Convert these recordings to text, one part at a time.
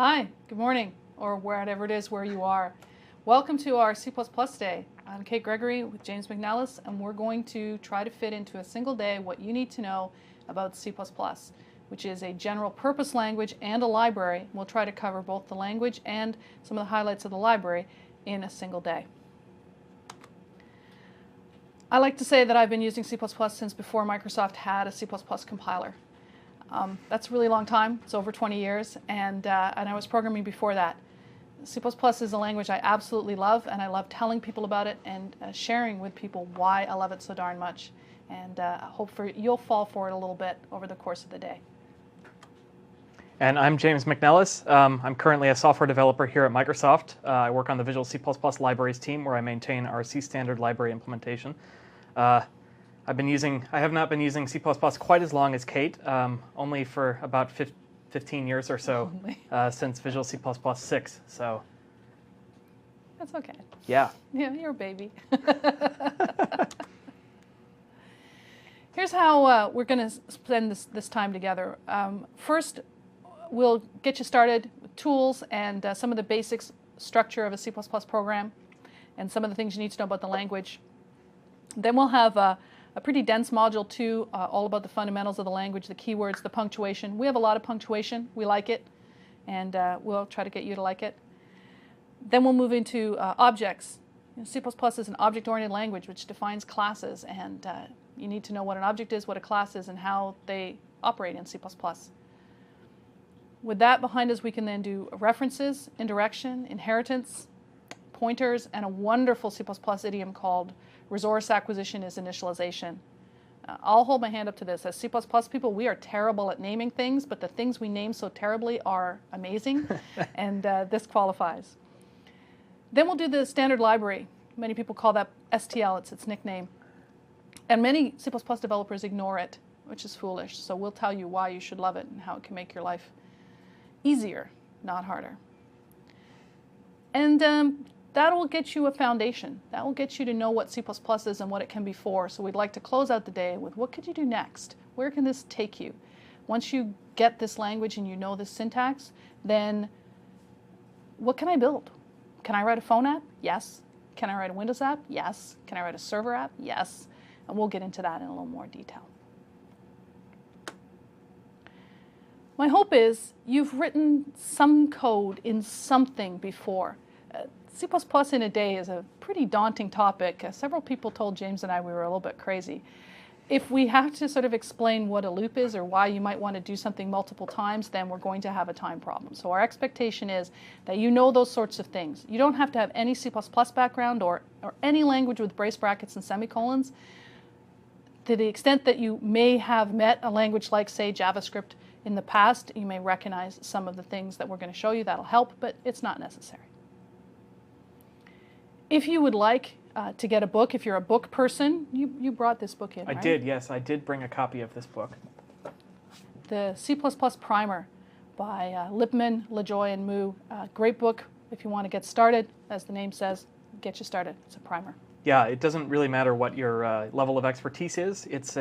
Hi, good morning, or wherever it is where you are. Welcome to our C++ Day. I'm Kate Gregory with James McNellis, and we're going to try to fit into a single day what you need to know about C++, which is a general purpose language and a library. We'll try to cover both the language and some of the highlights of the library in a single day. I like to say that I've been using C++ since before Microsoft had a C++ compiler. That's a really long time. It's over 20 years, and I was programming before that. C++ is a language I absolutely love, and I love telling people about it and sharing with people why I love it so darn much. And I hope you'll fall for it a little bit over the course of the day. And I'm James McNellis. I'm currently a software developer here at Microsoft. I work on the Visual C++ libraries team, where I maintain our C standard library implementation. I have not been using C++ quite as long as Kate, only for about 15 years or so since Visual C++ 6. So that's okay. Yeah. Yeah, you're a baby. Here's how we're going to spend this time together. First, we'll get you started with tools and some of the basics structure of a C++ program and some of the things you need to know about the language. Then we'll have a pretty dense module 2, all about the fundamentals of the language, the keywords, the punctuation. We have a lot of punctuation. We like it, and we'll try to get you to like it. Then we'll move into objects. C++ is an object-oriented language which defines classes, and you need to know what an object is, what a class is, and how they operate in C++. With that behind us, we can then do references, indirection, inheritance, pointers, and a wonderful C++ idiom called resource acquisition is initialization. I'll hold my hand up to this. As C++ people, we are terrible at naming things, but the things we name so terribly are amazing, and this qualifies. Then we'll do the standard library. Many people call that STL, it's its nickname. And many C++ developers ignore it, which is foolish. So we'll tell you why you should love it and how it can make your life easier, not harder. And that will get you a foundation. That will get you to know what C++ is and what it can be for. So we'd like to close out the day with what could you do next? Where can this take you? Once you get this language and you know this syntax, then what can I build? Can I write a phone app? Yes. Can I write a Windows app? Yes. Can I write a server app? Yes. And we'll get into that in a little more detail. My hope is you've written some code in something before. C++ in a day is a pretty daunting topic. Several people told James and I we were a little bit crazy. If we have to sort of explain what a loop is or why you might want to do something multiple times, then we're going to have a time problem. So our expectation is that you know those sorts of things. You don't have to have any C++ background or any language with brace brackets and semicolons. To the extent that you may have met a language like, say, JavaScript in the past, you may recognize some of the things that we're going to show you. That'll help, but it's not necessary. If you would like to get a book, if you're a book person, you brought this book in, right? I did, yes. I did bring a copy of this book. The C++ Primer by Lipman, LaJoy, and Mu. Great book if you want to get started. As the name says, get you started. It's a primer. Yeah, it doesn't really matter what your level of expertise is. It's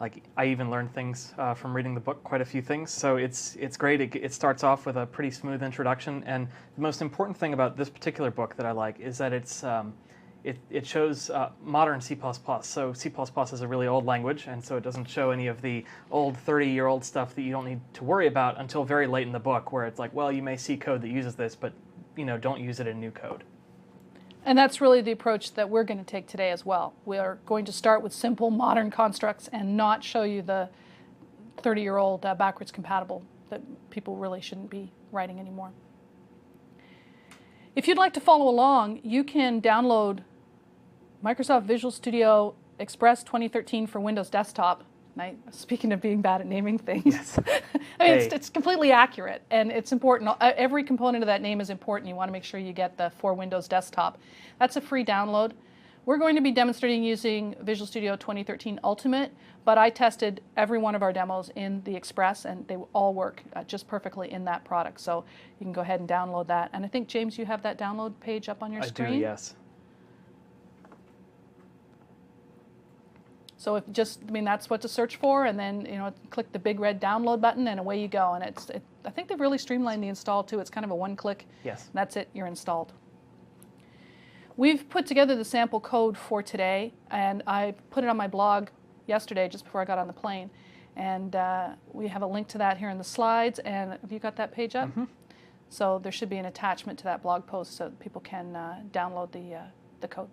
like I even learned things from reading the book, quite a few things. So it's great. It starts off with a pretty smooth introduction, and the most important thing about this particular book that I like is that it shows modern C++. So C++ is a really old language, and so it doesn't show any of the old 30-year-old stuff that you don't need to worry about until very late in the book, where it's like, well, you may see code that uses this, but don't use it in new code. And that's really the approach that we're going to take today as well. We are going to start with simple modern constructs and not show you the 30-year-old backwards compatible that people really shouldn't be writing anymore. If you'd like to follow along, you can download Microsoft Visual Studio Express 2013 for Windows Desktop. Speaking of being bad at naming things, yes. I mean, it's completely accurate, and it's important. Every component of that name is important. You want to make sure you get the for Windows Desktop. That's a free download. We're going to be demonstrating using Visual Studio 2013 Ultimate, but I tested every one of our demos in the Express, and they all work just perfectly in that product. So you can go ahead and download that. And I think, James, you have that download page up on your screen? I do, yes. So if that's what to search for, and then click the big red download button, and away you go. And I think they've really streamlined the install too. It's kind of a one-click. Yes. That's it. You're installed. We've put together the sample code for today, and I put it on my blog yesterday just before I got on the plane. And we have a link to that here in the slides. And have you got that page up? Mm-hmm. So there should be an attachment to that blog post so that people can download the code.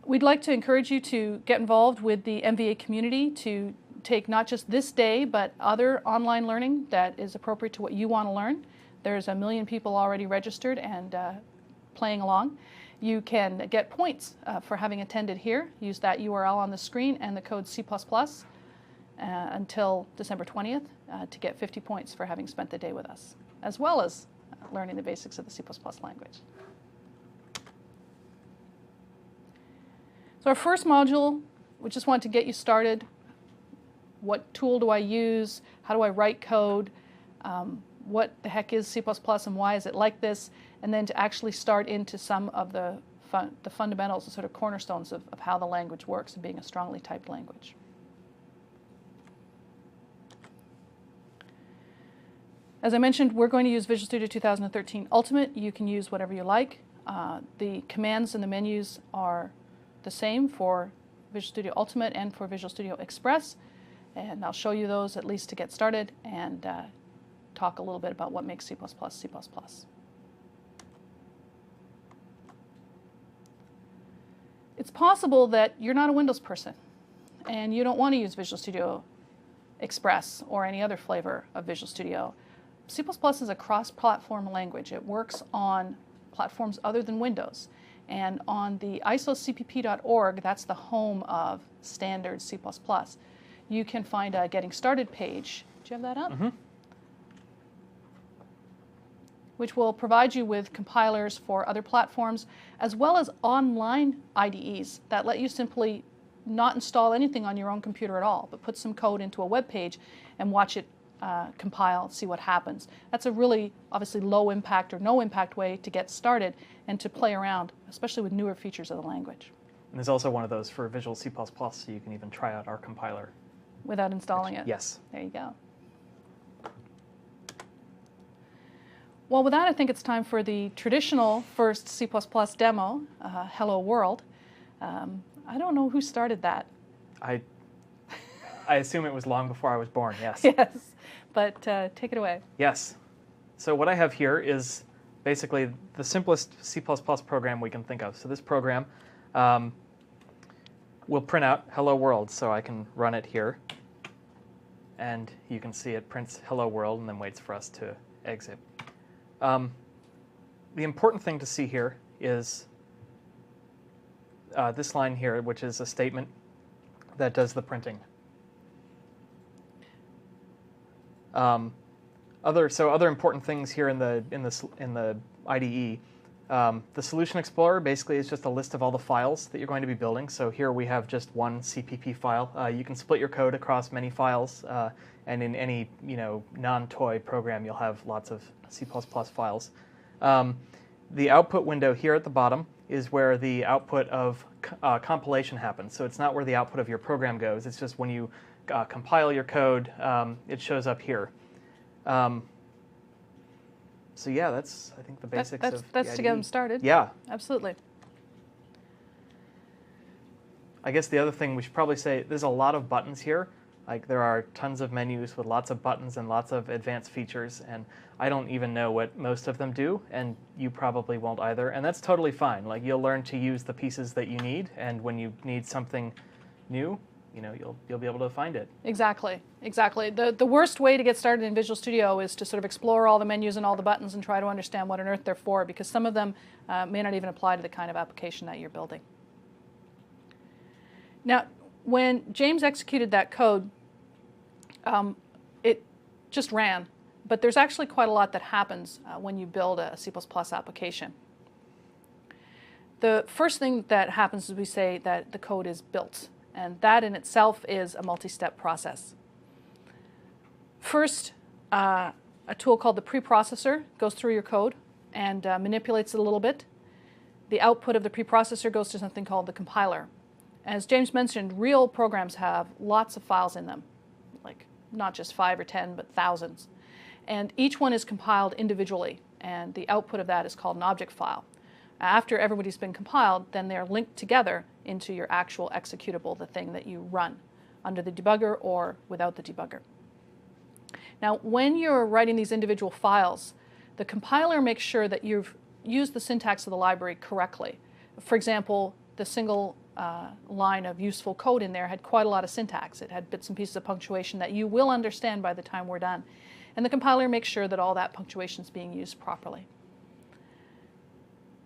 We'd like to encourage you to get involved with the MVA community to take not just this day, but other online learning that is appropriate to what you want to learn. There's 1 million people already registered and playing along. You can get points for having attended here. Use that URL on the screen and the code C++ until December 20th to get 50 points for having spent the day with us, as well as learning the basics of the C++ language. So our first module, we just want to get you started. What tool do I use? How do I write code? What the heck is C++ and why is it like this? And then to actually start into some of the fundamentals, the sort of cornerstones of how the language works and being a strongly typed language. As I mentioned, we're going to use Visual Studio 2013 Ultimate. You can use whatever you like. The commands and the menus are the same for Visual Studio Ultimate and for Visual Studio Express. And I'll show you those at least to get started and talk a little bit about what makes C++ C++. It's possible that you're not a Windows person and you don't want to use Visual Studio Express or any other flavor of Visual Studio. C++ is a cross-platform language. It works on platforms other than Windows. And on the isocpp.org, that's the home of standard C++, you can find a Getting Started page. Do you have that up? Mm-hmm. Which will provide you with compilers for other platforms, as well as online IDEs that let you simply not install anything on your own computer at all, but put some code into a web page and watch it compile, see what happens. That's a really, obviously, low impact or no impact way to get started and to play around, especially with newer features of the language. And there's also one of those for Visual C++, so you can even try out our compiler. Without installing it? Yes. There you go. Well, with that, I think it's time for the traditional first C++ demo, Hello World. I don't know who started that. I assume it was long before I was born, yes. Yes, but take it away. Yes. So what I have here is basically the simplest C++ program we can think of. So this program will print out Hello World, so I can run it here. And you can see it prints Hello World and then waits for us to exit. The important thing to see here is this line here, which is a statement that does the printing. Other important things here in the IDE. The Solution Explorer basically is just a list of all the files that you're going to be building. So here we have just one CPP file. You can split your code across many files, and in any non-toy program you'll have lots of C++ files. The output window here at the bottom is where the output of compilation happens. So it's not where the output of your program goes. It's just when you compile your code, it shows up here. So yeah, that's I think the basics of the That's IDE. to get them started. Yeah. Absolutely. I guess the other thing we should probably say, there's a lot of buttons here. Like there are tons of menus with lots of buttons and lots of advanced features, and I don't even know what most of them do, and you probably won't either, and that's totally fine. Like you'll learn to use the pieces that you need, and when you need something new, you'll be able to find it. Exactly, exactly. The worst way to get started in Visual Studio is to sort of explore all the menus and all the buttons and try to understand what on earth they're for, because some of them may not even apply to the kind of application that you're building. Now, when James executed that code, it just ran, but there's actually quite a lot that happens when you build a C++ application. The first thing that happens is we say that the code is built. And that in itself is a multi-step process. First, a tool called the preprocessor goes through your code and manipulates it a little bit. The output of the preprocessor goes to something called the compiler. As James mentioned, real programs have lots of files in them, like not just 5 or 10, but thousands. And each one is compiled individually, and the output of that is called an object file. After everybody's been compiled, then they're linked together into your actual executable, the thing that you run under the debugger or without the debugger. Now, when you're writing these individual files, the compiler makes sure that you've used the syntax of the library correctly. For example, the single line of useful code in there had quite a lot of syntax. It had bits and pieces of punctuation that you will understand by the time we're done. And the compiler makes sure that all that punctuation is being used properly.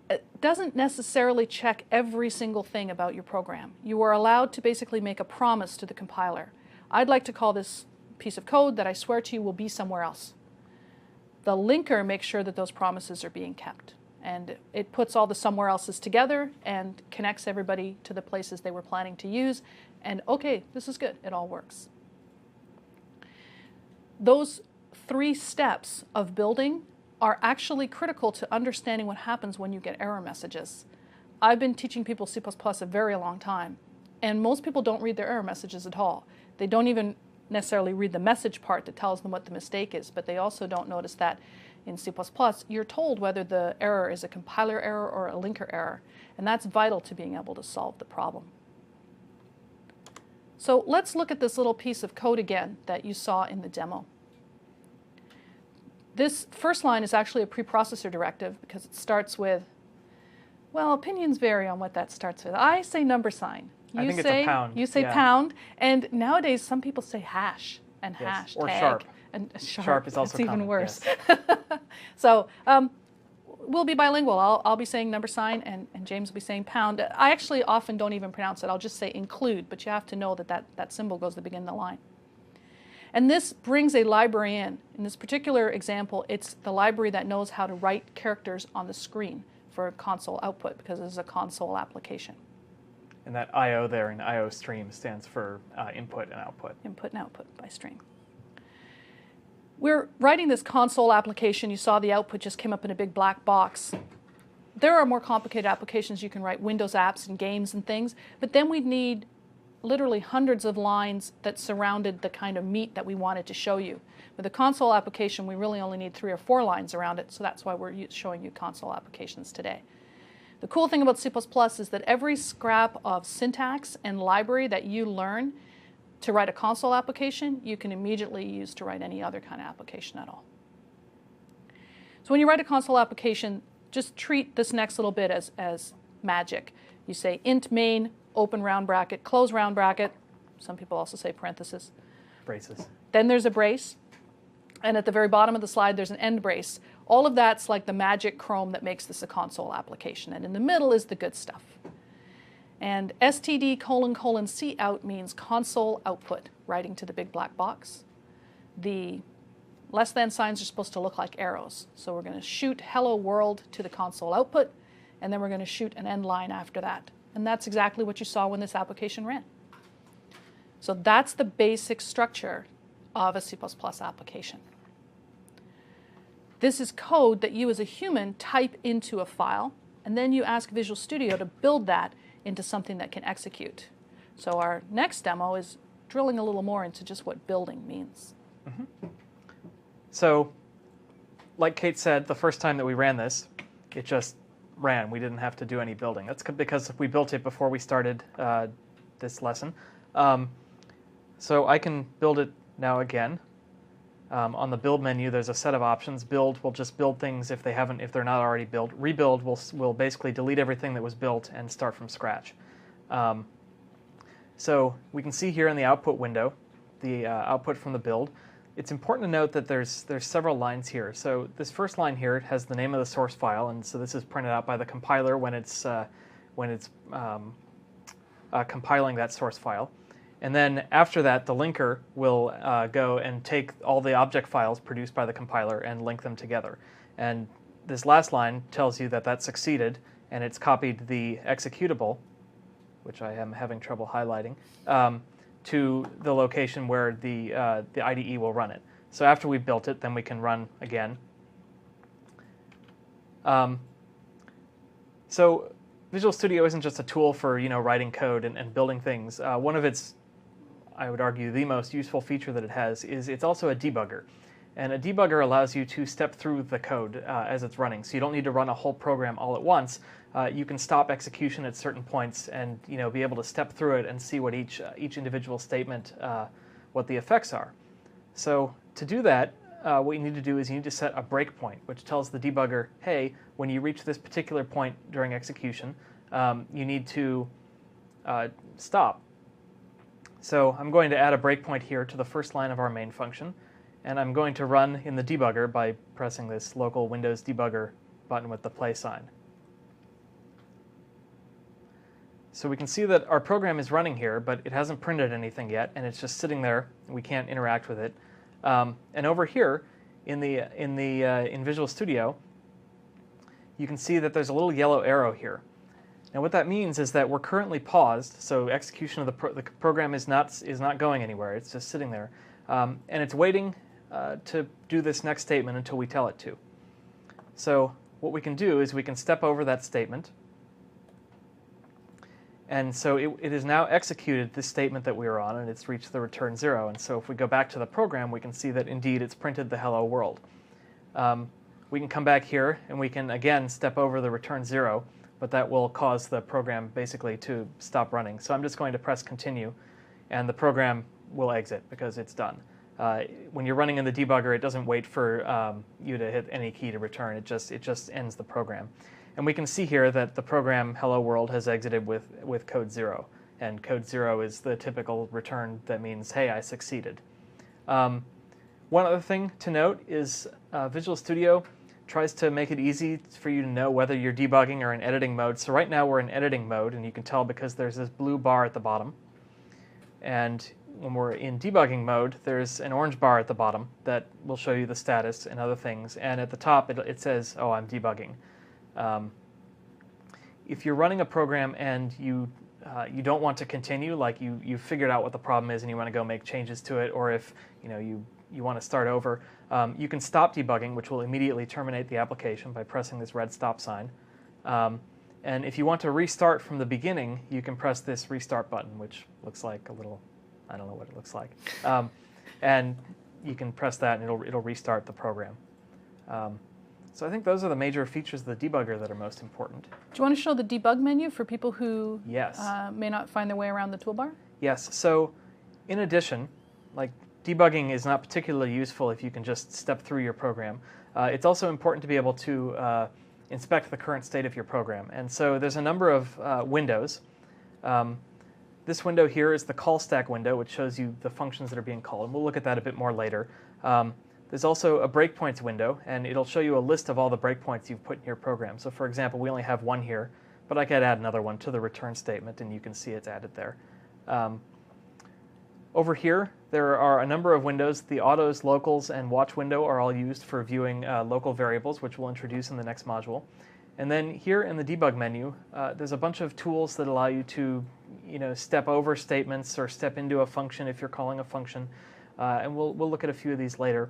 It doesn't necessarily check every single thing about your program. You are allowed to basically make a promise to the compiler. I'd like to call this piece of code that I swear to you will be somewhere else. The linker makes sure that those promises are being kept. And it puts all the somewhere else's together and connects everybody to the places they were planning to use. And okay, this is good. It all works. Those 3 steps of building are actually critical to understanding what happens when you get error messages. I've been teaching people C++ a very long time, and most people don't read their error messages at all. They don't even necessarily read the message part that tells them what the mistake is, but they also don't notice that in C++, you're told whether the error is a compiler error or a linker error, and that's vital to being able to solve the problem. So let's look at this little piece of code again that you saw in the demo. This first line is actually a preprocessor directive because it starts with, well, opinions vary on what that starts with. I say number sign. I think it's a pound. You say pound, and nowadays some people say hash and hash or tag. sharp. And Sharp is also it's even common, worse. yes. So we'll be bilingual. I'll be saying number sign, and James will be saying pound. I actually often don't even pronounce it. I'll just say include, but you have to know that that symbol goes to the beginning of the line. And this brings a library in. In this particular example, it's the library that knows how to write characters on the screen for console output, because this is a console application. And that I/O there in I/O stream stands for input and output. Input and output by stream. We're writing this console application. You saw the output just came up in a big black box. There are more complicated applications. You can write Windows apps and games and things, but then we'd need literally hundreds of lines that surrounded the kind of meat that we wanted to show you. With a console application, we really only need 3 or 4 lines around it, so that's why we're showing you console applications today. The cool thing about C++ is that every scrap of syntax and library that you learn to write a console application, you can immediately use to write any other kind of application at all. So when you write a console application, just treat this next little bit as magic. You say int main, open round bracket, close round bracket. Some people also say parenthesis. Braces. Then there's a brace. And at the very bottom of the slide, there's an end brace. All of that's like the magic Chrome that makes this a console application. And in the middle is the good stuff. And std : cout means console output, writing to the big black box. The less than signs are supposed to look like arrows. So we're going to shoot hello world to the console output, and then we're going to shoot an end line after that. And that's exactly what you saw when this application ran. So that's the basic structure of a C++ application. This is code that you as a human type into a file, and then you ask Visual Studio to build that into something that can execute. So our next demo is drilling a little more into just what building means. Mm-hmm. So, like Kate said, the first time that we ran this, it just ran. We didn't have to do any building. That's because we built it before we started this lesson. So I can build it now again. On the build menu, there's a set of options. Build will just build things if they're not already built. Rebuild will basically delete everything that was built and start from scratch. So we can see here in the output window, the output from the build. It's important to note that there's several lines here. So this first line here has the name of the source file, and so this is printed out by the compiler when it's compiling that source file. And then after that, the linker will go and take all the object files produced by the compiler and link them together. And this last line tells you that that succeeded, and it's copied the executable, which I am having trouble highlighting, to the location where the IDE will run it. So after we've built it, then we can run again. So Visual Studio isn't just a tool for writing code and building things. One of its, I would argue, the most useful feature that it has is it's also a debugger. And a debugger allows you to step through the code as it's running. So you don't need to run a whole program all at once. You can stop execution at certain points and be able to step through it and see what each individual statement, what the effects are. So to do that, what you need to do is you need to set a breakpoint, which tells the debugger, hey, when you reach this particular point during execution, you need to stop. So I'm going to add a breakpoint here to the first line of our main function, and I'm going to run in the debugger by pressing this local Windows debugger button with the play sign. So we can see that our program is running here, but it hasn't printed anything yet, and it's just sitting there. We can't interact with it. And over here in Visual Studio, you can see that there's a little yellow arrow here. Now what that means is that we're currently paused, so execution of the program is not going anywhere. It's just sitting there, and it's waiting to do this next statement until we tell it to. So what we can do is we can step over that statement. And so it has now executed this statement that we were on, and it's reached the return 0. And so if we go back to the program, we can see that indeed it's printed the hello world. We can come back here, and we can again step over the return 0, but that will cause the program basically to stop running. So I'm just going to press continue, and the program will exit because it's done. When you're running in the debugger, it doesn't wait for you to hit any key to return. It just ends the program. And we can see here that the program Hello World has exited with code 0. And code 0 is the typical return that means, hey, I succeeded. One other thing to note is Visual Studio tries to make it easy for you to know whether you're debugging or in editing mode. So right now we're in editing mode, and you can tell because there's this blue bar at the bottom. And when we're in debugging mode, there's an orange bar at the bottom that will show you the status and other things. And at the top, it says, oh, I'm debugging. If you're running a program and you don't want to continue, like you've figured out what the problem is and you want to go make changes to it, or if you want to start over, you can stop debugging, which will immediately terminate the application by pressing this red stop sign. And if you want to restart from the beginning, you can press this restart button, which looks like a little, I don't know what it looks like, and you can press that and it'll restart the program. So I think those are the major features of the debugger that are most important. Do you want to show the debug menu for people who Yes. May not find their way around the toolbar? Yes. So in addition, like debugging is not particularly useful if you can just step through your program. It's also important to be able to inspect the current state of your program. And so there's a number of windows. This window here is the call stack window, which shows you the functions that are being called. And we'll look at that a bit more later. There's also a breakpoints window, and it'll show you a list of all the breakpoints you've put in your program. So for example, we only have one here, but I could add another one to the return statement, and you can see it's added there. Over here, there are a number of windows. The autos, locals, and watch window are all used for viewing local variables, which we'll introduce in the next module. And then here in the debug menu, there's a bunch of tools that allow you to step over statements or step into a function if you're calling a function. And we'll look at a few of these later.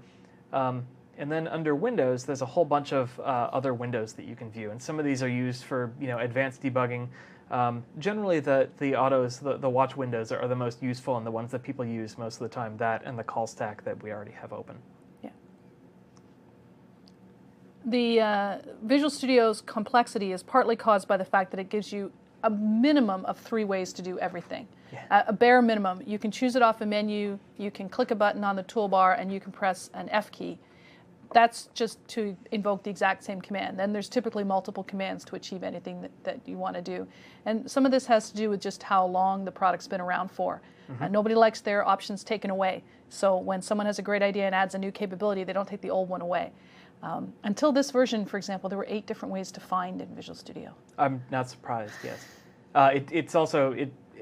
And then under Windows, there's a whole bunch of other windows that you can view, and some of these are used for advanced debugging. Generally, the autos, the watch windows are the most useful and the ones that people use most of the time. That and the call stack that we already have open. Yeah. The Visual Studio's complexity is partly caused by the fact that it gives you a minimum of 3 ways to do everything. Yeah. A bare minimum. You can choose it off a menu, you can click a button on the toolbar, and you can press an F key. That's just to invoke the exact same command. Then there's typically multiple commands to achieve anything that you want to do. And some of this has to do with just how long the product's been around for. Mm-hmm. Nobody likes their options taken away. So when someone has a great idea and adds a new capability, they don't take the old one away. Until this version, for example, there were 8 different ways to find in Visual Studio. I'm not surprised, yes.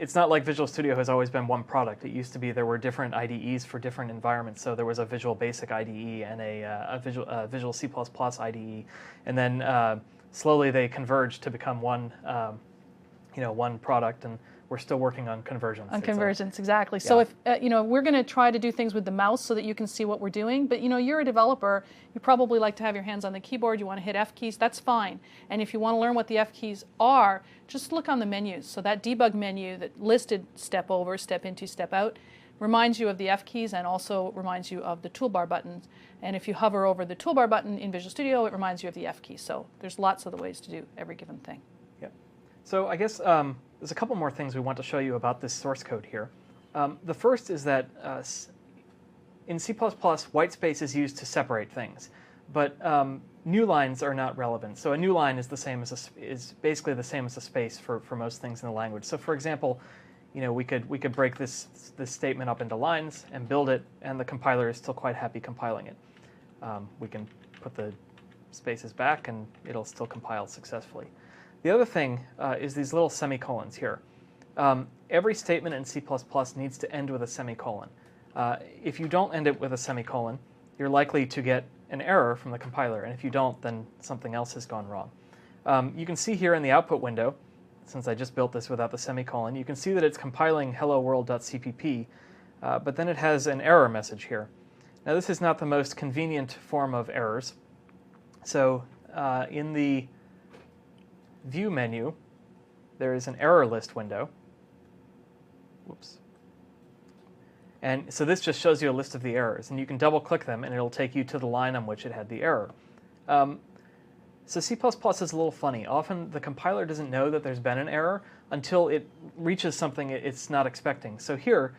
It's not like Visual Studio has always been one product. It used to be there were different IDEs for different environments. So there was a Visual Basic IDE and a Visual C++ IDE, and then slowly they converged to become one, one product. And we're still working on convergence. On convergence, exactly. So if we're going to try to do things with the mouse so that you can see what we're doing, but you're a developer, you probably like to have your hands on the keyboard, you want to hit F keys, that's fine. And if you want to learn what the F keys are, just look on the menus. So that debug menu that listed step over, step into, step out reminds you of the F keys and also reminds you of the toolbar buttons. And if you hover over the toolbar button in Visual Studio, it reminds you of the F key. So there's lots of the ways to do every given thing. Yep. So I guess there's a couple more things we want to show you about this source code here. The first is that in C++, white space is used to separate things, but new lines are not relevant. So a new line is the same as is basically the same as a space for most things in the language. So for example, we could break this statement up into lines and build it, and the compiler is still quite happy compiling it. We can put the spaces back, and it'll still compile successfully. The other thing is these little semicolons here. Every statement in C++ needs to end with a semicolon. If you don't end it with a semicolon, you're likely to get an error from the compiler, and if you don't, then something else has gone wrong. You can see here in the output window, since I just built this without the semicolon, you can see that it's compiling hello world.cpp, but then it has an error message here. Now this is not the most convenient form of errors. So in the View menu, there is an error list window. Whoops. And so this just shows you a list of the errors, and you can double click them and it'll take you to the line on which it had the error. So C++ is a little funny. Often the compiler doesn't know that there's been an error until it reaches something it's not expecting. So here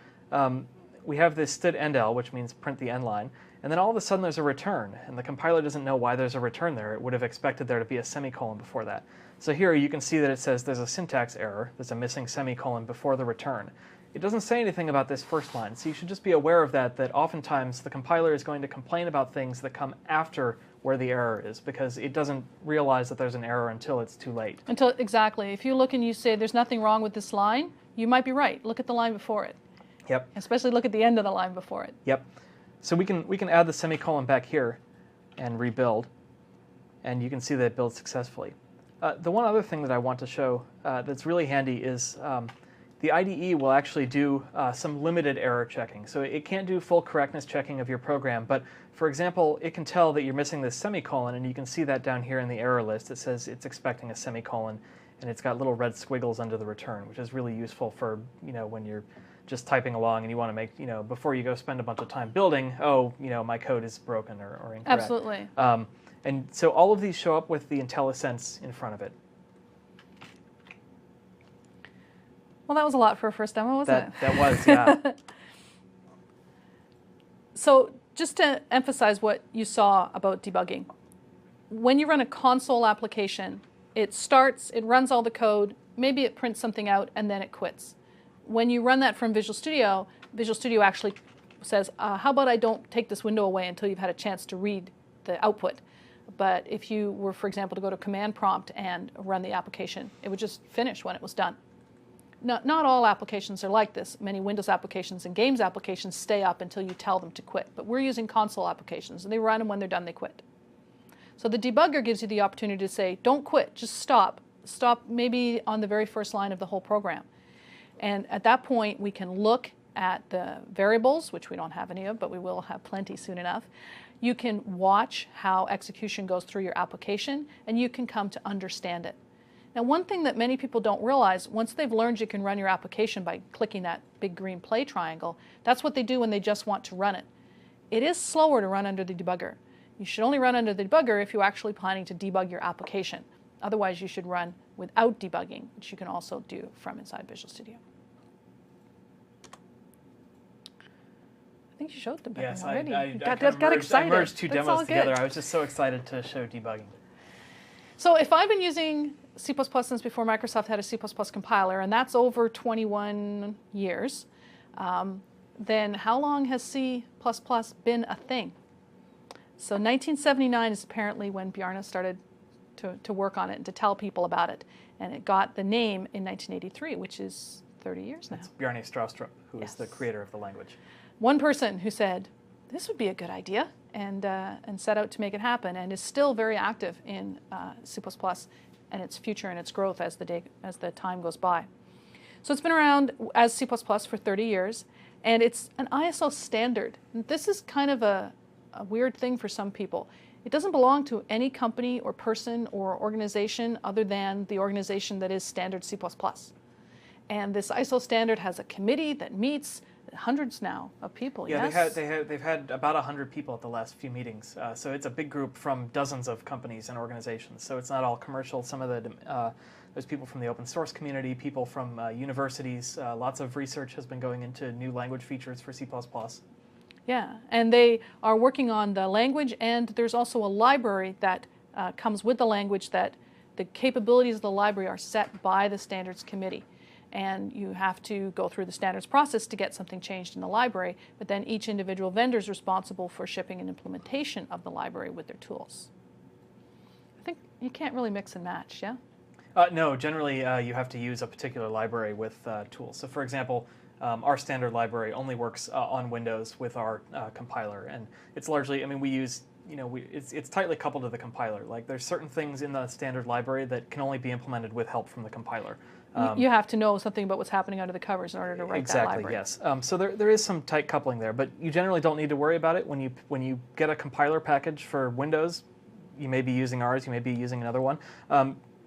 we have this std_endl, which means print the end line, and then all of a sudden there's a return, and the compiler doesn't know why there's a return there. It would have expected there to be a semicolon before that. So here you can see that it says there's a syntax error. There's a missing semicolon before the return. It doesn't say anything about this first line, so you should just be aware of that oftentimes the compiler is going to complain about things that come after where the error is, because it doesn't realize that there's an error until it's too late. Exactly. If you look and you say there's nothing wrong with this line, you might be right. Look at the line before it. Yep. Especially look at the end of the line before it. Yep. So we can add the semicolon back here and rebuild, and you can see that it builds successfully. The one other thing that I want to show that's really handy is the IDE will actually do some limited error checking. So it can't do full correctness checking of your program, but for example, it can tell that you're missing this semicolon, and you can see that down here in the error list. It says it's expecting a semicolon, and it's got little red squiggles under the return, which is really useful for when you're just typing along and you want to make, before you go spend a bunch of time building, my code is broken or incorrect. Absolutely. And so all of these show up with the IntelliSense in front of it. Well, that was a lot for a first demo, wasn't it? That was, yeah. So just to emphasize what you saw about debugging, when you run a console application, it starts, it runs all the code, maybe it prints something out, and then it quits. When you run that from Visual Studio actually says, how about I don't take this window away until you've had a chance to read the output. But if you were, for example, to go to command prompt and run the application, it would just finish when it was done. Not all applications are like this. Many Windows applications and games applications stay up until you tell them to quit. But we're using console applications, and they run, and when they're done, they quit. So the debugger gives you the opportunity to say, don't quit, just stop. Stop maybe on the very first line of the whole program. And at that point, we can look at the variables, which we don't have any of, but we will have plenty soon enough. You can watch how execution goes through your application, and you can come to understand it. Now, one thing that many people don't realize, once they've learned you can run your application by clicking that big green play triangle, that's what they do when they just want to run it. It is slower to run under the debugger. You should only run under the debugger if you're actually planning to debug your application. Otherwise, you should run without debugging, which you can also do from inside Visual Studio. I think you showed debugging already. I got excited. I merged two demos together. I was just so excited to show debugging. So if I've been using C++ since before Microsoft had a C++ compiler, and that's over 21 years, then how long has C++ been a thing? So 1979 is apparently when Bjarne started to work on it and to tell people about it. And it got the name in 1983, which is 30 years now. It's Bjarne Stroustrup, who is the creator of the language. One person who said, this would be a good idea, and set out to make it happen, and is still very active in C++ and its future and its growth as the time goes by. So it's been around as C++ for 30 years, and it's an ISO standard. And this is kind of a weird thing for some people. It doesn't belong to any company or person or organization other than the organization that is standard C++. And this ISO standard has a committee that meets, hundreds now of people. Yeah, yes? they've had about 100 people at the last few meetings. So it's a big group from dozens of companies and organizations. So it's not all commercial. Some of the there's people from the open source community, people from universities. Lots of research has been going into new language features for C++. Yeah, and they are working on the language, and there's also a library that comes with the language that the capabilities of the library are set by the standards committee. And you have to go through the standards process to get something changed in the library, but then each individual vendor is responsible for shipping and implementation of the library with their tools. I think you can't really mix and match, yeah? No, generally you have to use a particular library with tools. So for example, our standard library only works on Windows with our compiler, and it's largely, I mean, we use, it's tightly coupled to the compiler. Like there's certain things in the standard library that can only be implemented with help from the compiler. You have to know something about what's happening under the covers in order to write that library. Exactly, yes. So there is some tight coupling there, but you generally don't need to worry about it. When you get a compiler package for Windows, you may be using ours, you may be using another one.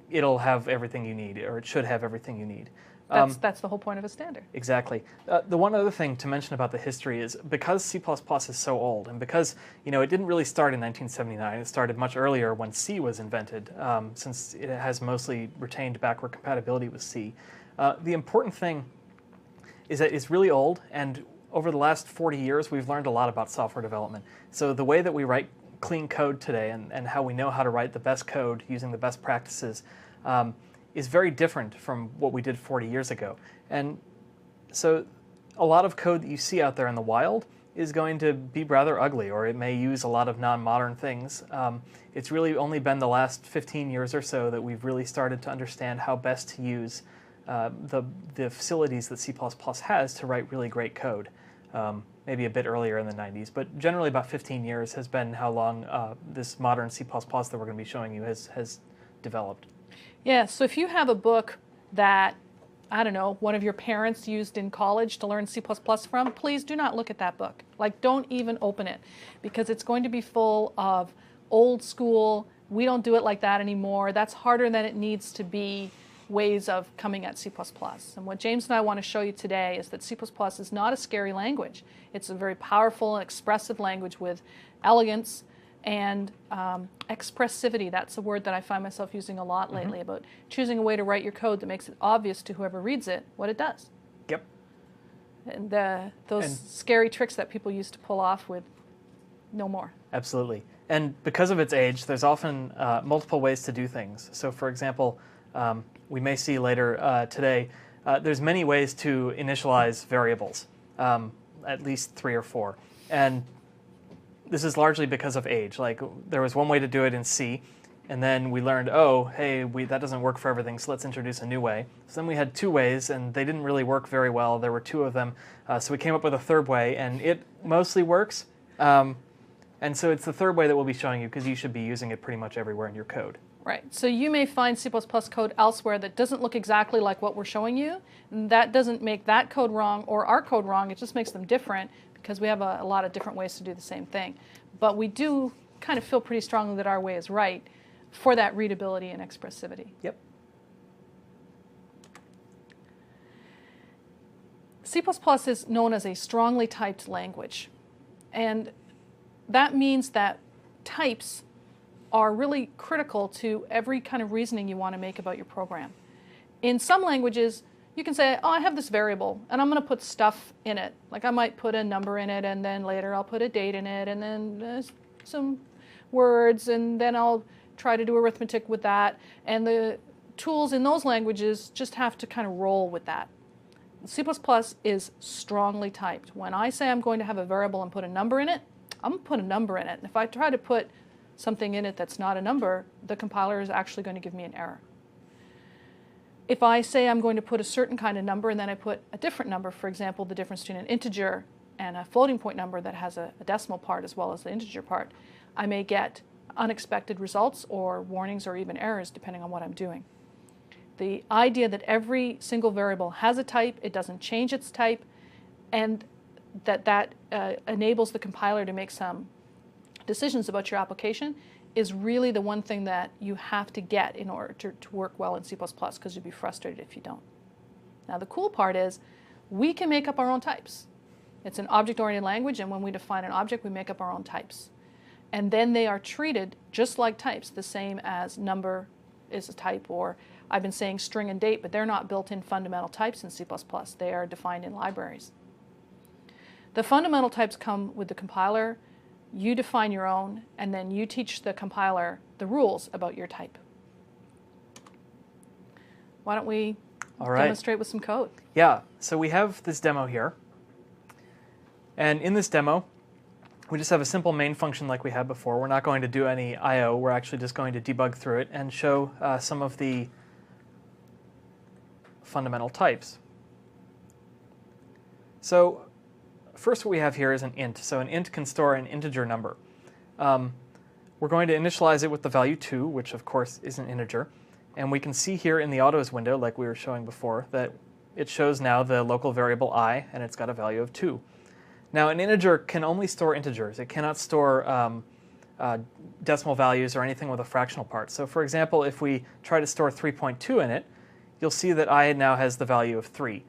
It'll have everything you need, or it should have everything you need. That's the whole point of a standard. Exactly. The one other thing to mention about the history is because C++ is so old, and because it didn't really start in 1979, it started much earlier when C was invented, since it has mostly retained backward compatibility with C. The important thing is that it's really old, and over the last 40 years, we've learned a lot about software development. So the way that we write clean code today, and how we know how to write the best code using the best practices, is very different from what we did 40 years ago. And so a lot of code that you see out there in the wild is going to be rather ugly, or it may use a lot of non-modern things. It's really only been the last 15 years or so that we've really started to understand how best to use the facilities that C++ has to write really great code. Maybe a bit earlier in the 90s, but generally about 15 years has been how long this modern C++ that we're going to be showing you has developed. Yeah, so if you have a book that, I don't know, one of your parents used in college to learn C++ from, please do not look at that book. Like, don't even open it, because it's going to be full of old school, we don't do it like that anymore, that's harder than it needs to be ways of coming at C++. And what James and I want to show you today is that C++ is not a scary language. It's a very powerful and expressive language with elegance and expressivity. That's a word that I find myself using a lot lately, about choosing a way to write your code that makes it obvious to whoever reads it what it does. Yep. And those scary tricks that people used to pull off with no more. Absolutely. And because of its age, there's often multiple ways to do things. So for example, we may see later today, there's many ways to initialize variables, at least 3 or 4. And this is largely because of age. Like, there was one way to do it in C, and then we learned, oh, hey, that doesn't work for everything, so let's introduce a new way. So then we had 2 ways, and they didn't really work very well. There were 2 of them, so we came up with a 3rd way, and it mostly works. And so it's the 3rd way that we'll be showing you, because you should be using it pretty much everywhere in your code. Right. So you may find C++ code elsewhere that doesn't look exactly like what we're showing you. That doesn't make that code wrong or our code wrong. It just makes them different, because we have a lot of different ways to do the same thing. But we do kind of feel pretty strongly that our way is right for that readability and expressivity. Yep. C++ is known as a strongly typed language. And that means that types are really critical to every kind of reasoning you want to make about your program. In some languages, you can say, oh, I have this variable, and I'm going to put stuff in it. Like, I might put a number in it, and then later I'll put a date in it, and then some words, and then I'll try to do arithmetic with that. And the tools in those languages just have to kind of roll with that. C++ is strongly typed. When I say I'm going to have a variable and put a number in it, I'm going to put a number in it. And if I try to put something in it that's not a number, the compiler is actually going to give me an error. If I say I'm going to put a certain kind of number and then I put a different number, for example, the difference between an integer and a floating point number that has a decimal part as well as the integer part, I may get unexpected results or warnings or even errors depending on what I'm doing. The idea that every single variable has a type, it doesn't change its type, and that enables the compiler to make some decisions about your application is really the one thing that you have to get in order to work well in C++, because you'd be frustrated if you don't. Now the cool part is we can make up our own types. It's an object-oriented language, and when we define an object, we make up our own types. And then they are treated just like types, the same as number is a type, or I've been saying string and date, but they're not built-in fundamental types in C++. They are defined in libraries. The fundamental types come with the compiler. You define your own, and then you teach the compiler the rules about your type. Why don't we demonstrate with some code? Yeah, so we have this demo here. And in this demo, we just have a simple main function like we had before. We're not going to do any I/O. We're actually just going to debug through it and show some of the fundamental types. So first what we have here is an int. So an int can store an integer number. We're going to initialize it with the value 2, which of course is an integer. And we can see here in the autos window, like we were showing before, that it shows now the local variable I, and it's got a value of 2. Now an integer can only store integers. It cannot store decimal values or anything with a fractional part. So for example, if we try to store 3.2 in it, you'll see that I now has the value of 3.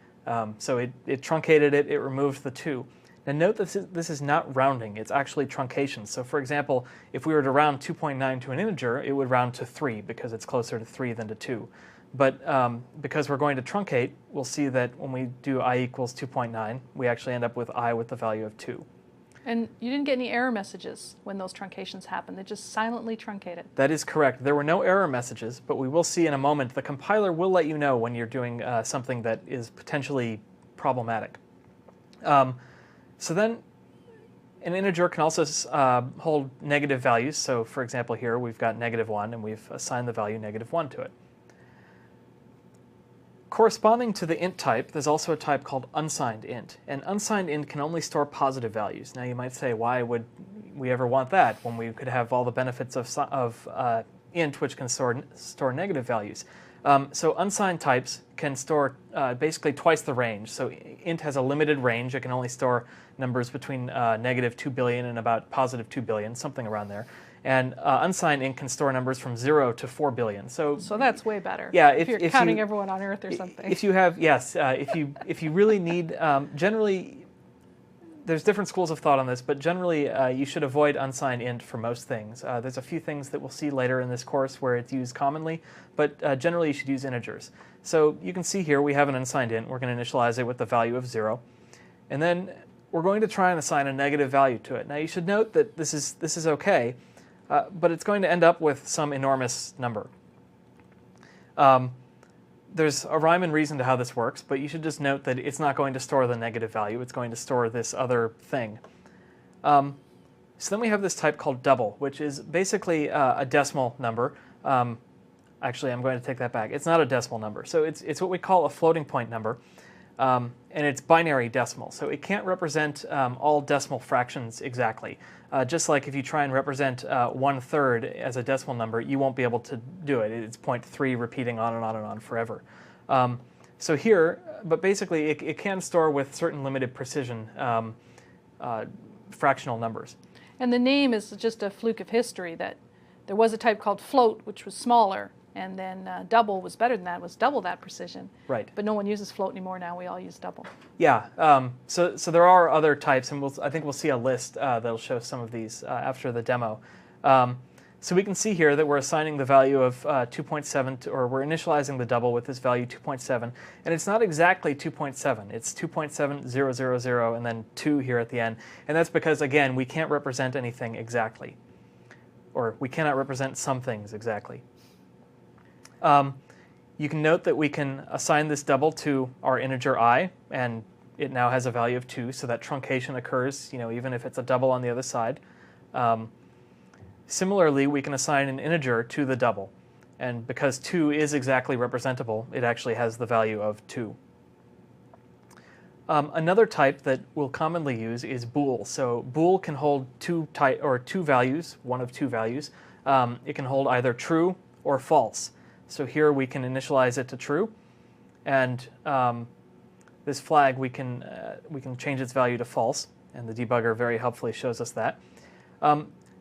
So it truncated it, it removed the 2. Now note that this is not rounding, it's actually truncation. So for example, if we were to round 2.9 to an integer, it would round to 3 because it's closer to 3 than to 2. But because we're going to truncate, we'll see that when we do I equals 2.9, we actually end up with I with the value of 2. And you didn't get any error messages when those truncations happened. They just silently truncated. That is correct. There were no error messages, but we will see in a moment the compiler will let you know when you're doing something that is potentially problematic. So then an integer can also hold negative values. So for example here we've got -1 and we've assigned the value -1 to it. Corresponding to the int type, there's also a type called unsigned int. And unsigned int can only store positive values. Now you might say, why would we ever want that when we could have all the benefits of int, which can store negative values? So unsigned types can store basically twice the range. So int has a limited range. It can only store numbers between -2 billion and about +2 billion, something around there. And unsigned int can store numbers from 0 to 4 billion. So that's way better. Yeah, if you're counting everyone on Earth or something. If you have, yes, if you really need, generally, there's different schools of thought on this, but generally you should avoid unsigned int for most things. There's a few things that we'll see later in this course where it's used commonly, but generally you should use integers. So you can see here we have an unsigned int. We're going to initialize it with the value of 0. And then we're going to try and assign a negative value to it. Now you should note that this is okay, but it's going to end up with some enormous number. There's a rhyme and reason to how this works, but you should just note that it's not going to store the negative value. It's going to store this other thing. So then we have this type called double, which is basically a decimal number. Actually, I'm going to take that back. It's not a decimal number. So it's what we call a floating point number, and it's binary decimal. So it can't represent all decimal fractions exactly. Just like if you try and represent 1/3 as a decimal number, you won't be able to do it. It's 0.3 repeating on and on and on forever. So here, but basically it can store with certain limited precision fractional numbers. And the name is just a fluke of history that there was a type called float, which was smaller, and then double was better than that, was double that precision. Right. But no one uses float anymore now. We all use double. Yeah. So there are other types, and I think we'll see a list that'll show some of these after the demo. So we can see here that we're assigning the value of 2.7, or we're initializing the double with this value 2.7, and it's not exactly 2.7. It's 2.7000 and then 2 here at the end, and that's because, again, we can't represent anything exactly, or we cannot represent some things exactly. You can note that we can assign this double to our integer I, and it now has a value of 2, so that truncation occurs, even if it's a double on the other side. Similarly, we can assign an integer to the double, and because 2 is exactly representable, it actually has the value of 2. Another type that we'll commonly use is bool. So bool can hold two values, one of two values. It can hold either true or false. So here we can initialize it to true, and this flag we can change its value to false, and the debugger very helpfully shows us that.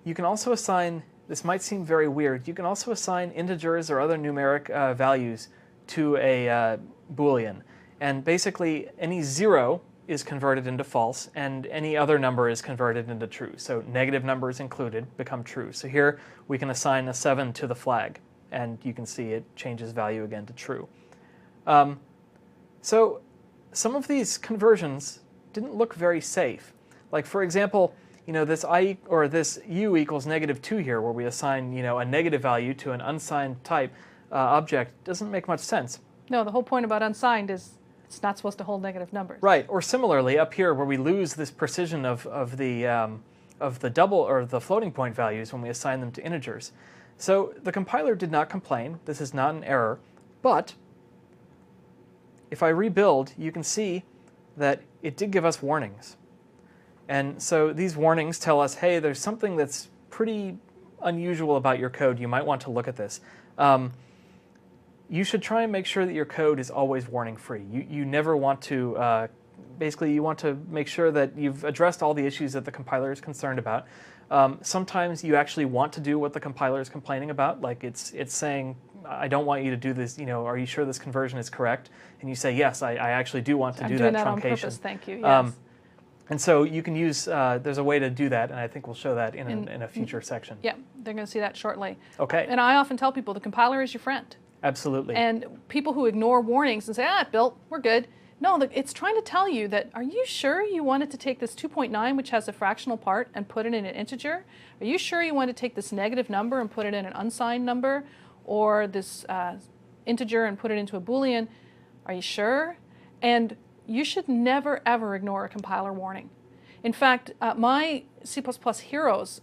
You can also assign, this might seem very weird, you can also assign integers or other numeric values to a Boolean. And basically any 0 is converted into false, and any other number is converted into true. So negative numbers included become true. So here we can assign a 7 to the flag, and you can see it changes value again to true. So some of these conversions didn't look very safe. Like for example, this I or this u equals -2 here, where we assign a negative value to an unsigned type object, doesn't make much sense. No, the whole point about unsigned is it's not supposed to hold negative numbers. Right. Or similarly, up here where we lose this precision of the double or the floating point values when we assign them to integers. So the compiler did not complain. This is not an error. But if I rebuild, you can see that it did give us warnings. And so these warnings tell us, hey, there's something that's pretty unusual about your code. You might want to look at this. You should try and make sure that your code is always warning free. You never want to, basically you want to make sure that you've addressed all the issues that the compiler is concerned about. Sometimes you actually want to do what the compiler is complaining about, like it's saying, I don't want you to do this, are you sure this conversion is correct? And you say, yes, I actually do want to do that truncation. I'm doing that on purpose, thank you, yes. And so you can use, there's a way to do that, and I think we'll show that in a future section. Yeah, they're going to see that shortly. Okay. And I often tell people the compiler is your friend. Absolutely. And people who ignore warnings and say, it built, we're good. No, it's trying to tell you that, are you sure you wanted to take this 2.9, which has a fractional part, and put it in an integer? Are you sure you want to take this negative number and put it in an unsigned number? Or this integer and put it into a Boolean? Are you sure? And you should never, ever ignore a compiler warning. In fact, my C++ heroes,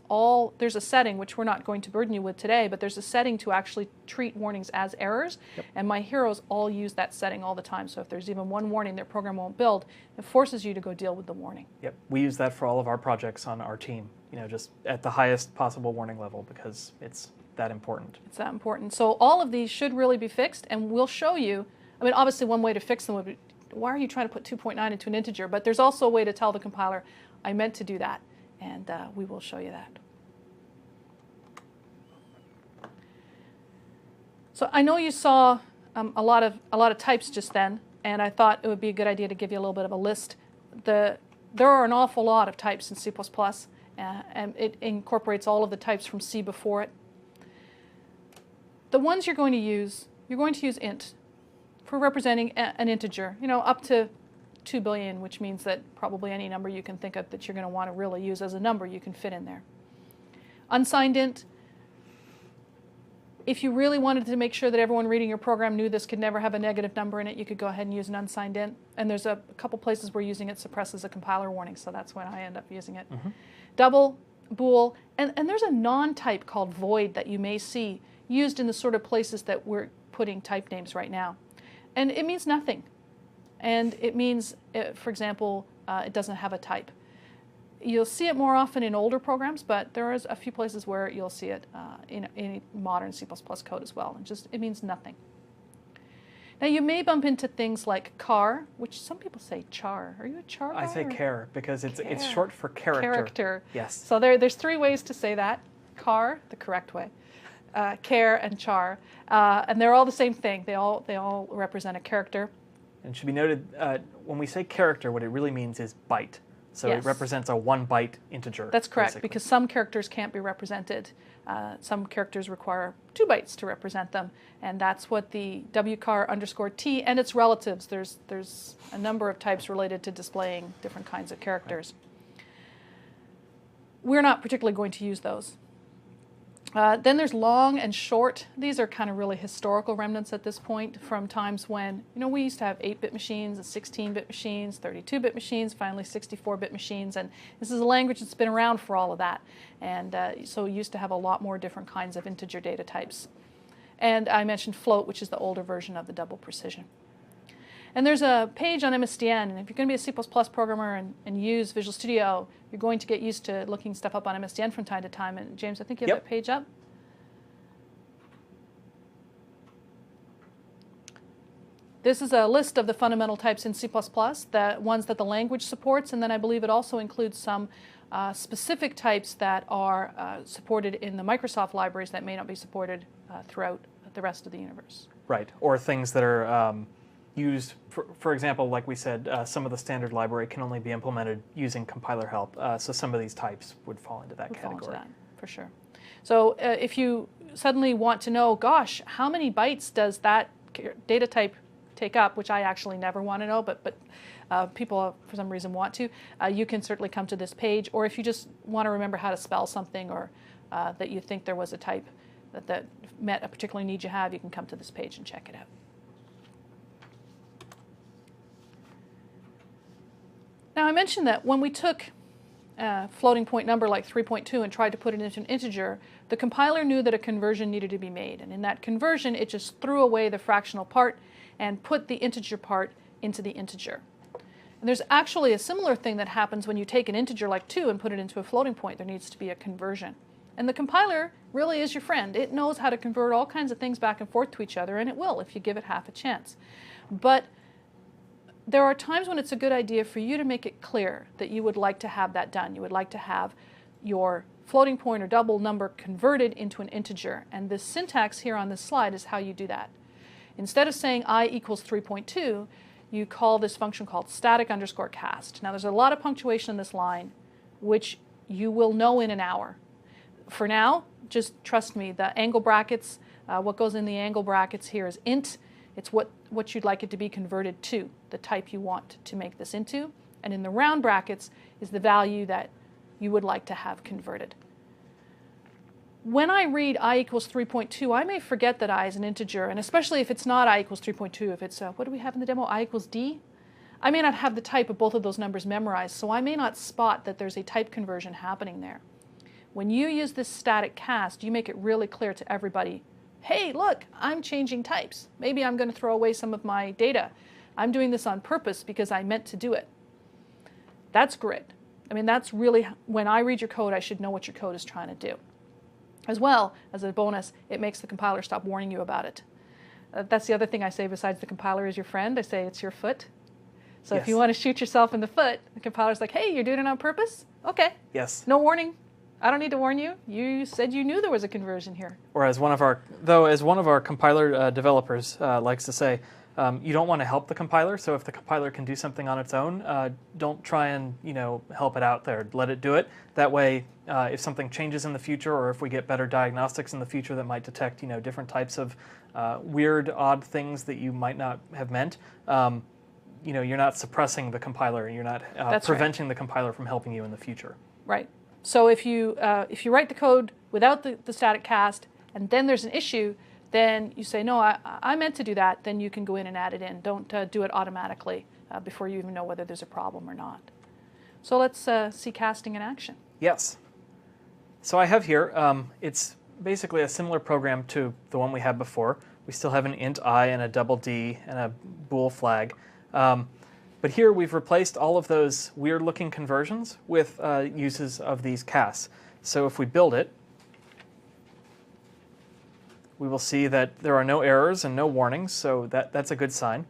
there's a setting, which we're not going to burden you with today, but there's a setting to actually treat warnings as errors, and my heroes all use that setting all the time. So if there's even one warning their program won't build, it forces you to go deal with the warning. Yep, we use that for all of our projects on our team, just at the highest possible warning level, because it's that important. It's that important. So all of these should really be fixed, and we'll show you. I mean, obviously one way to fix them would be, why are you trying to put 2.9 into an integer? But there's also a way to tell the compiler, I meant to do that, and we will show you that. So I know you saw a lot of types just then, and I thought it would be a good idea to give you a little bit of a list. There are an awful lot of types in C++, and it incorporates all of the types from C before it. The ones you're going to use int for representing an integer, up to 2 billion, which means that probably any number you can think of that you're going to want to really use as a number you can fit in there. Unsigned int, if you really wanted to make sure that everyone reading your program knew this could never have a negative number in it, you could go ahead and use an unsigned int. And there's a couple places where using it suppresses a compiler warning, so that's when I end up using it. Mm-hmm. Double, bool, and there's a non-type called void that you may see used in the sort of places that we're putting type names right now. And it means nothing. And it means, for example, it doesn't have a type. You'll see it more often in older programs, but there is a few places where you'll see it in modern C++ code as well. And it means nothing. Now you may bump into things like char, which some people say char. Are you a char guy? I say char because it's short for character. Character. Yes. So there's 3 ways to say that. Char, the correct way. Char and char, and they're all the same thing. They all represent a character. And it should be noted, when we say character, what it really means is byte. So yes. It represents a 1-byte integer. That's correct, basically. because some characters can't be represented. Some characters require 2 bytes to represent them, and that's what the wchar_t and its relatives. There's a number of types related to displaying different kinds of characters. Right. We're not particularly going to use those. Then there's long and short. These are kind of really historical remnants at this point from times when, we used to have 8-bit machines, 16-bit machines, 32-bit machines, finally 64-bit machines, and this is a language that's been around for all of that. And so we used to have a lot more different kinds of integer data types. And I mentioned float, which is the older version of the double precision. And there's a page on MSDN, and if you're going to be a C++ programmer and use Visual Studio, you're going to get used to looking stuff up on MSDN from time to time. And James, I think you have that page up. This is a list of the fundamental types in C++, the ones that the language supports, and then I believe it also includes some specific types that are supported in the Microsoft libraries that may not be supported throughout the rest of the universe. Right, or things that are used, for example, like we said, some of the standard library can only be implemented using compiler help, so some of these types would fall into that category. Fall into that, for sure. So if you suddenly want to know, gosh, how many bytes does that data type take up, which I actually never want to know, but people for some reason want to, you can certainly come to this page. Or if you just want to remember how to spell something, or that you think there was a type that met a particular need you have, you can come to this page and check it out. Now I mentioned that when we took a floating point number like 3.2 and tried to put it into an integer, the compiler knew that a conversion needed to be made. And in that conversion, it just threw away the fractional part and put the integer part into the integer. And there's actually a similar thing that happens when you take an integer like 2 and put it into a floating point. There needs to be a conversion. And the compiler really is your friend. It knows how to convert all kinds of things back and forth to each other, and it will if you give it half a chance. But there are times when it's a good idea for you to make it clear that you would like to have that done. You would like to have your floating point or double number converted into an integer. And this syntax here on this slide is how you do that. Instead of saying I equals 3.2, you call this function called static underscore cast. Now there's a lot of punctuation in this line, which you will know in an hour. For now, just trust me, the angle brackets, what goes in the angle brackets here is int. It's what you'd like it to be converted to, the type you want to make this into. And in the round brackets is the value that you would like to have converted. When I read I equals 3.2, I may forget that I is an integer, and especially if it's not I equals 3.2, if it's, what do we have in the demo, I equals D? I may not have the type of both of those numbers memorized, so I may not spot that there's a type conversion happening there. When you use this static cast, you make it really clear to everybody, hey, look, I'm changing types. Maybe I'm going to throw away some of my data. I'm doing this on purpose because I meant to do it. That's grid. I mean, that's really, when I read your code, I should know what your code is trying to do. As well, as a bonus, it makes the compiler stop warning you about it. That's the other thing I say besides the compiler is your friend. I say it's your foot. So yes. If you want to shoot yourself in the foot, the compiler's like, hey, you're doing it on purpose? Okay. Yes. No warning. I don't need to warn you. You said you knew there was a conversion here. Or as one of our compiler developers likes to say, you don't want to help the compiler. So if the compiler can do something on its own, don't try and help it out there. Let it do it. That way, if something changes in the future, or if we get better diagnostics in the future that might detect different types of weird, odd things that you might not have meant, you're not suppressing the compiler. You're not preventing the compiler from helping you in the future. Right. So if you write the code without the static cast, and then there's an issue, then you say, no, I meant to do that, then you can go in and add it in. Don't do it automatically before you even know whether there's a problem or not. So let's see casting in action. Yes. So I have here, it's basically a similar program to the one we had before. We still have an int I and a double D and a bool flag. But here we've replaced all of those weird-looking conversions with uses of these casts. So if we build it, we will see that there are no errors and no warnings, so that's a good sign.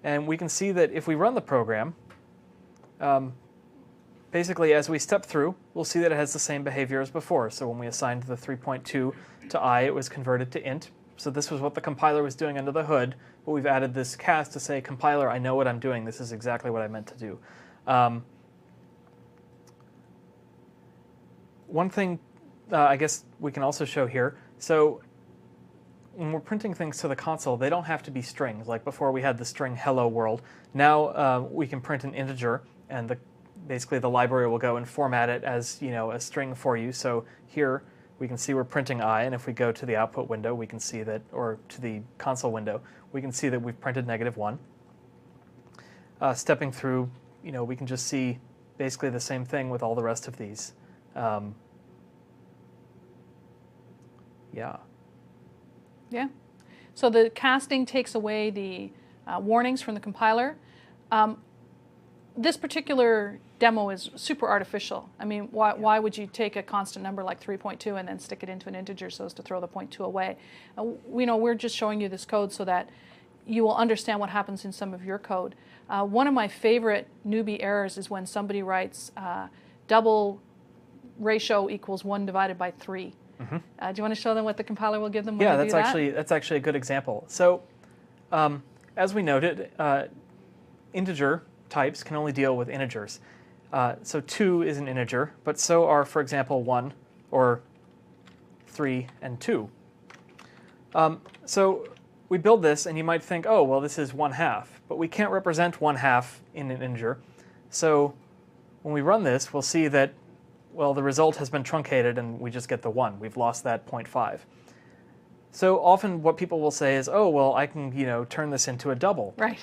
And we can see that if we run the program, basically as we step through, we'll see that it has the same behavior as before. So when we assigned the 3.2 to I, it was converted to int. So this was what the compiler was doing under the hood, but we've added this cast to say, compiler, I know what I'm doing. This is exactly what I meant to do. One thing I guess we can also show here, so when we're printing things to the console, they don't have to be strings. Like before we had the string hello world. Now we can print an integer, and basically the library will go and format it as a string for you. So here we can see we're printing I, and if we go to the output window, we can see that, or to the console window, we can see that we've printed -1. Stepping through, we can just see basically the same thing with all the rest of these. Yeah. Yeah. So the casting takes away the warnings from the compiler. This particular demo is super artificial. I mean, why would you take a constant number like 3.2 and then stick it into an integer so as to throw the 0.2 away? We're just showing you this code so that you will understand what happens in some of your code. One of my favorite newbie errors is when somebody writes double ratio equals 1 divided by 3. Mm-hmm. Do you want to show them what the compiler will give them when Yeah, they do that? that's actually a good example. So, as we noted, integer types can only deal with integers. So 2 is an integer, but so are, for example, 1 or 3 and 2. So we build this, and you might think, oh, well, this is 1/2, but we can't represent 1/2 in an integer. So when we run this, we'll see that, well, the result has been truncated, and we just get the 1. We've lost that 0.5. So often what people will say is, oh, well, I can, turn this into a double. Right.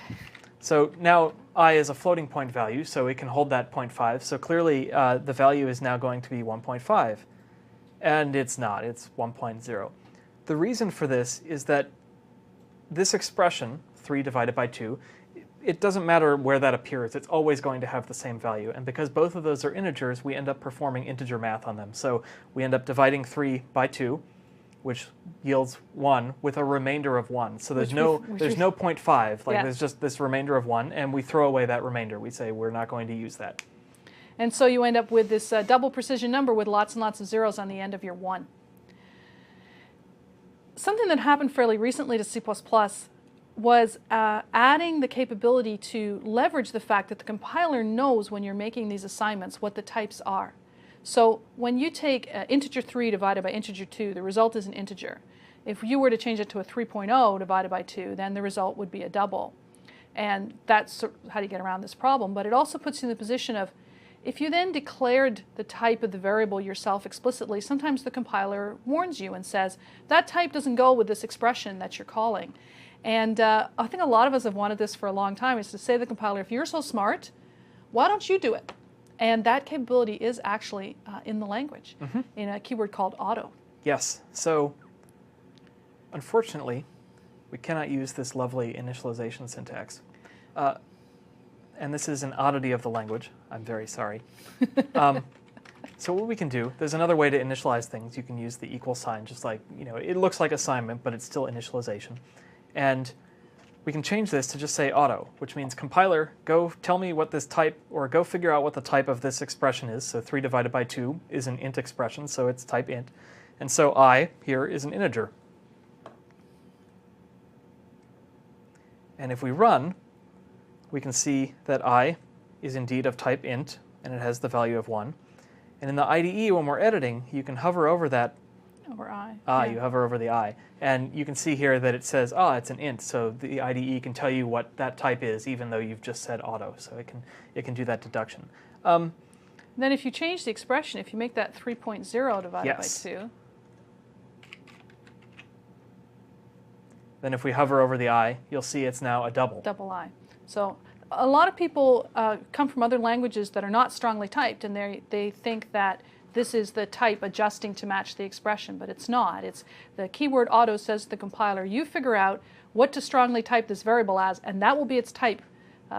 So now I is a floating point value, so it can hold that 0.5. So clearly the value is now going to be 1.5. And it's not. It's 1.0. The reason for this is that this expression, 3 divided by 2, it doesn't matter where that appears. It's always going to have the same value. And because both of those are integers, we end up performing integer math on them. So we end up dividing 3 by 2, which yields 1 with a remainder of 1. So there's no 0.5. Like, there's just this remainder of 1, and we throw away that remainder. We say we're not going to use that. And so you end up with this double precision number with lots and lots of zeros on the end of your 1. Something that happened fairly recently to C++ was adding the capability to leverage the fact that the compiler knows when you're making these assignments what the types are. So when you take integer 3 divided by integer 2, the result is an integer. If you were to change it to a 3.0 divided by 2, then the result would be a double. And that's how do you get around this problem. But it also puts you in the position of, if you then declared the type of the variable yourself explicitly, sometimes the compiler warns you and says, that type doesn't go with this expression that you're calling. And I think a lot of us have wanted this for a long time, is to say to the compiler, if you're so smart, why don't you do it? And that capability is actually in the language, in a keyword called auto. Yes. So unfortunately, we cannot use this lovely initialization syntax. And this is an oddity of the language. I'm very sorry. So what we can do, there's another way to initialize things. You can use the equal sign, just like, it looks like assignment, but it's still initialization. And we can change this to just say auto, which means compiler, go tell me what this type, or go figure out what the type of this expression is. So 3 divided by 2 is an int expression, so it's type int. And so I here is an integer. And if we run, we can see that I is indeed of type int, and it has the value of 1. And in the IDE, when we're editing, you can hover over that. Over I. You hover over the I. And you can see here that it says, it's an int. So the IDE can tell you what that type is, even though you've just said auto. So it can do that deduction. Then if you change the expression, if you make that 3.0 divided by 2. Then if we hover over the I, you'll see it's now a double. Double I. So a lot of people come from other languages that are not strongly typed, and they think that this is the type adjusting to match the expression, but it's not. It's the keyword auto says to the compiler, you figure out what to strongly type this variable as, and that will be its type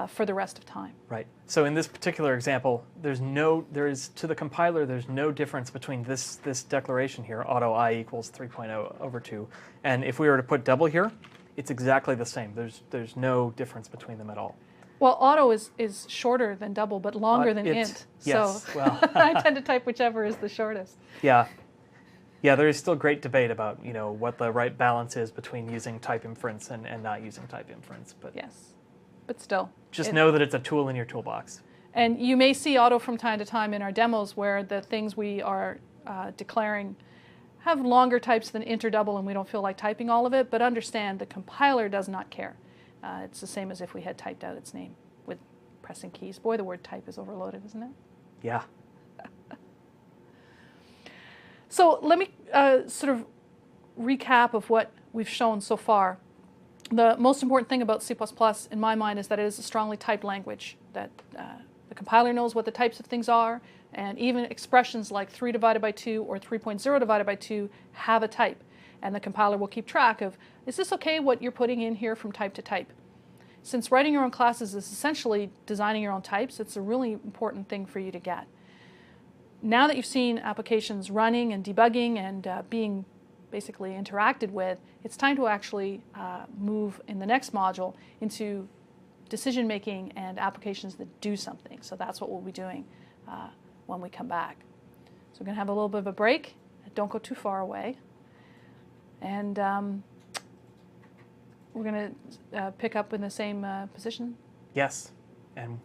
for the rest of time. Right. So in this particular example, to the compiler, there's no difference between this declaration here, auto I equals 3.0 over 2, and if we were to put double here, it's exactly the same. There's no difference between them at all. Well, auto is shorter than double, but longer than int. Yes, so well. I tend to type whichever is the shortest. Yeah. Yeah, there is still great debate about, what the right balance is between using type inference and not using type inference. But yes, but still. Just know that it's a tool in your toolbox. And you may see auto from time to time in our demos where the things we are declaring have longer types than int or double, and we don't feel like typing all of it, but understand the compiler does not care. It's the same as if we had typed out its name with pressing keys. Boy, the word type is overloaded, isn't it? Yeah. So let me sort of recap of what we've shown so far. The most important thing about C++, in my mind, is that it is a strongly typed language, that the compiler knows what the types of things are, and even expressions like 3 divided by 2 or 3.0 divided by 2 have a type. And the compiler will keep track of, is this okay what you're putting in here from type to type? Since writing your own classes is essentially designing your own types, it's a really important thing for you to get. Now that you've seen applications running and debugging and being basically interacted with, it's time to actually move in the next module into decision making and applications that do something. So that's what we'll be doing when we come back. So we're going to have a little bit of a break. Don't go too far away. And we're going to pick up in the same position. Yes, and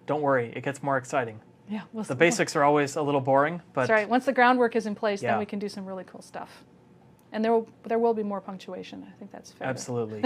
don't worry, it gets more exciting. Yeah, the basics are always a little boring, but that's right. Once the groundwork is in place, yeah. then we can do some really cool stuff. And there will be more punctuation. I think that's fair. Absolutely.